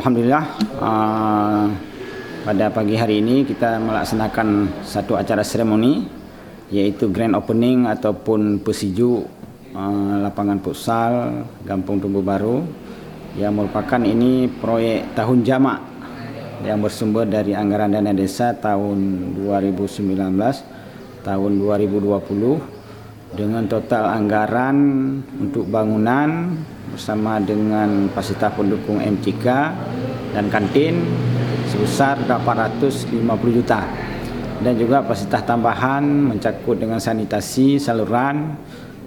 Alhamdulillah, pada pagi hari ini kita melaksanakan satu acara seremoni, yaitu grand opening ataupun pesiju lapangan futsal Kampung Tumbuh Baru, yang merupakan ini proyek tahun jamak yang bersumber dari anggaran dana desa tahun 2019 tahun 2020 dengan total anggaran untuk bangunan bersama dengan fasilitas pendukung MCK dan kantin sebesar 850 juta, dan juga fasilitas tambahan mencakup dengan sanitasi saluran,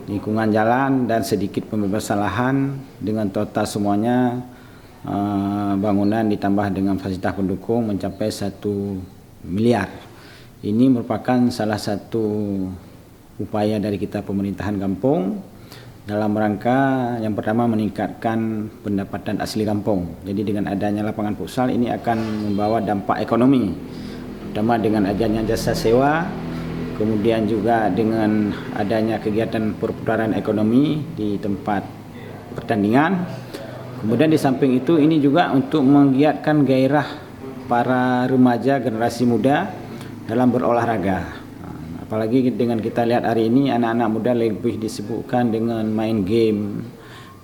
lingkungan jalan, dan sedikit pembebasan lahan dengan total semuanya bangunan ditambah dengan fasilitas pendukung mencapai 1 miliar. Ini merupakan salah satu upaya dari kita pemerintahan kampung dalam rangka yang pertama meningkatkan pendapatan asli kampung. Jadi dengan adanya lapangan futsal ini akan membawa dampak ekonomi, pertama dengan adanya jasa sewa, kemudian juga dengan adanya kegiatan perputaran ekonomi di tempat pertandingan. Kemudian di samping itu ini juga untuk menggiatkan gairah para remaja generasi muda dalam berolahraga. Apalagi dengan kita lihat hari ini anak-anak muda lebih disibukkan dengan main game,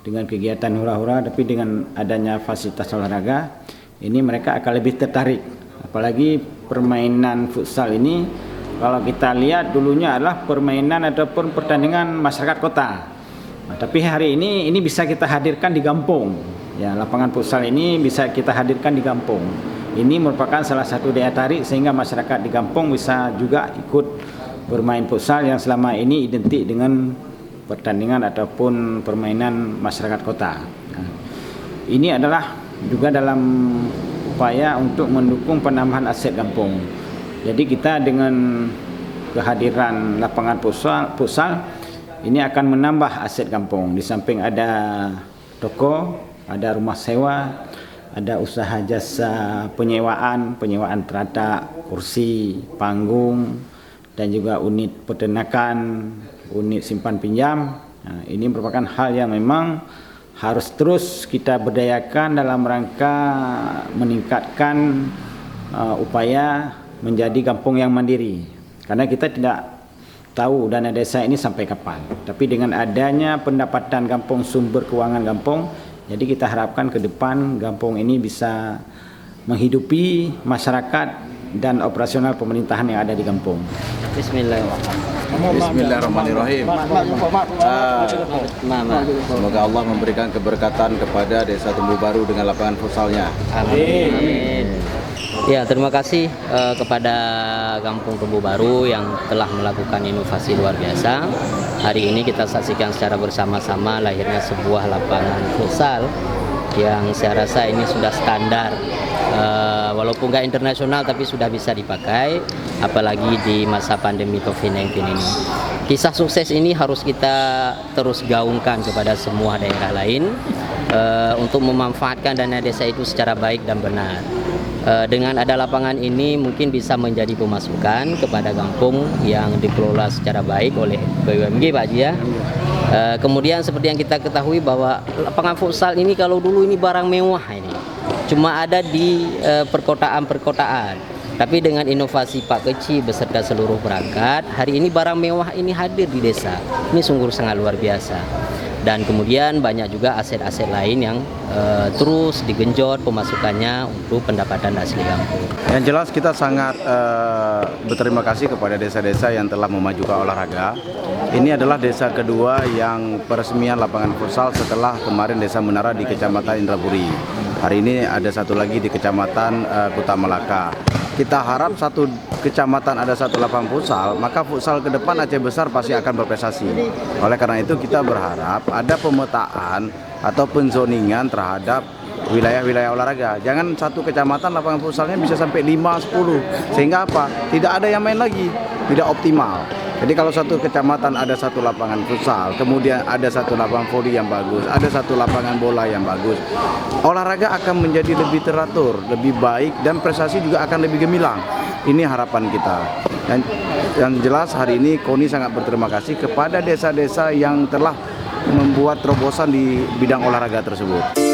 dengan kegiatan hura-hura, tapi dengan adanya fasilitas olahraga ini mereka akan lebih tertarik. Apalagi permainan futsal ini kalau kita lihat dulunya adalah permainan ataupun pertandingan masyarakat kota. Tapi hari ini bisa kita hadirkan di kampung. Ya, lapangan futsal ini bisa kita hadirkan di kampung. Ini merupakan salah satu daya tarik sehingga masyarakat di kampung bisa juga ikut bermain futsal yang selama ini identik dengan pertandingan ataupun permainan masyarakat kota. Ini adalah juga dalam upaya untuk mendukung penambahan aset kampung. Jadi kita dengan kehadiran lapangan futsal ini akan menambah aset kampung. Di samping ada toko, ada rumah sewa, ada usaha jasa penyewaan teratak, kursi, panggung, dan juga unit peternakan, unit simpan pinjam. Nah, ini merupakan hal yang memang harus terus kita berdayakan dalam rangka meningkatkan upaya menjadi kampung yang mandiri. Karena kita tidak tahu dana desa ini sampai kapan. Tapi dengan adanya pendapatan kampung, sumber keuangan kampung, jadi kita harapkan ke depan kampung ini bisa menghidupi masyarakat dan operasional pemerintahan yang ada di kampung. Bismillahirrahmanirrahim. Semoga Allah memberikan keberkatan kepada Desa Tumbuh Baru dengan lapangan futsalnya. Amin. Ya, terima kasih kepada Kampung Tumbuh Baru yang telah melakukan inovasi luar biasa. Hari ini kita saksikan secara bersama-sama lahirnya sebuah lapangan futsal yang saya rasa ini sudah standar. Walaupun nggak internasional tapi sudah bisa dipakai, apalagi di masa pandemi COVID-19 ini. Kisah sukses ini harus kita terus gaungkan kepada semua daerah lain untuk memanfaatkan dana desa itu secara baik dan benar. Dengan ada lapangan ini mungkin bisa menjadi pemasukan kepada kampung yang dikelola secara baik oleh BUMG, Pak Haji ya. Kemudian seperti yang kita ketahui bahwa lapangan futsal ini kalau dulu ini barang mewah ini. Cuma ada di perkotaan-perkotaan. Tapi dengan inovasi Pak Keci beserta seluruh perangkat, hari ini barang mewah ini hadir di desa. Ini sungguh sangat luar biasa. Dan kemudian banyak juga aset-aset lain yang terus digenjot pemasukannya untuk pendapatan asli kampung. Yang jelas kita sangat berterima kasih kepada desa-desa yang telah memajukan olahraga. Ini adalah desa kedua yang peresmian lapangan futsal setelah kemarin Desa Menara di Kecamatan Indrapuri. Hari ini ada satu lagi di Kecamatan Kuta Melaka. Kita harap satu kecamatan ada satu lapangan futsal, maka futsal ke depan Aceh Besar pasti akan berprestasi. Oleh karena itu kita berharap ada pemetaan atau penzoningan terhadap wilayah-wilayah olahraga. Jangan satu kecamatan lapangan futsalnya bisa sampai 5-10. Sehingga apa? Tidak ada yang main lagi, tidak optimal. Jadi kalau satu kecamatan ada satu lapangan futsal, kemudian ada satu lapangan voli yang bagus, ada satu lapangan bola yang bagus, olahraga akan menjadi lebih teratur, lebih baik, dan prestasi juga akan lebih gemilang. Ini harapan kita. Dan yang jelas hari ini KONI sangat berterima kasih kepada desa-desa yang telah membuat terobosan di bidang olahraga tersebut.